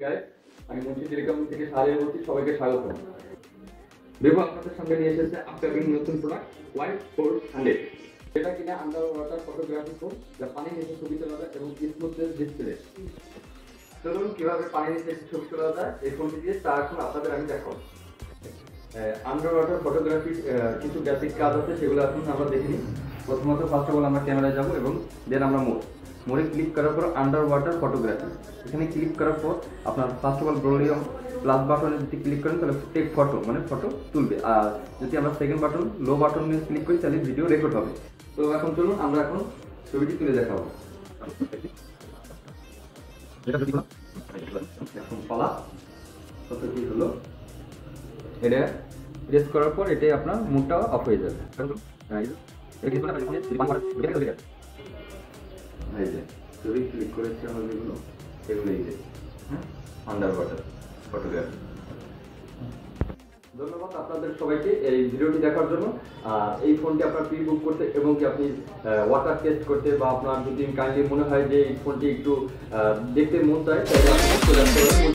Guys, আমি Munshi telecom থেকে সাহায্য করছি, সবাইকে স্বাগত। দেখো আপনাদের সামনে নিয়ে এসেছে আপকামিং নতুন প্রোডাক্ট Y400, যেটা কিনা আন্ডার ওয়াটার ফটোগ্রাফি ফোন, যা পানির নিচে ছবি তোলা যায় এবং স্মুথনেস ডিসপ্লে। চলুন কিভাবে পানির নিচে ছবি তোলা যায় এই ফোনটি দিয়ে তা এখন আপনাদের আমি দেখাবো। আন্ডার ওয়াটার ফটোগ্রাফির কিছু বেসিক কাজ আছে, সেগুলো এখন আমরা দেখে নিই। প্রথমত ফার্স্ট অফ অল আমরা ক্যামেরায় যাবো এবং দেন আমরা মোড়ে ক্লিক করার পর আন্ডার ওয়াটার ফটোগ্রাফি, এখানে ক্লিক করার পর আপনার first of all volume plus বাটনে যদি ক্লিক করেন তাহলে টেক ফটো মানে ফটো তুলবে, আর যদি আমরা সেকেন্ড বাটন লো বাটন নিয়ে ক্লিক করি তাহলে ভিডিও রেকর্ড হবে। তো এখন চলুন আমরা এখন ছবিটি তুলে দেখাবো। এখন পালা কত কি হলো, এটা প্রেস করার পর এটাই আপনার মুডটা অফ হয়ে যাবে। এই যে ছবি ক্লিক করেছি আমরা যেগুলো, সেগুলো এই যে আন্ডার ওয়াটার ফটোগ্রাফি। ধন্যবাদ আপনাদের সবাইকে এই ভিডিওটি দেখার জন্য। এই ফোনটি আপনার প্রি বুক করতে এবং কি আপনি ওয়াটার টেস্ট করতে, বা আপনার যদি কাইন্ডলি মনে হয় যে এই ফোনটি একটু দেখতে মন চায় তাহলে আপনি চলে আসতে পারেন।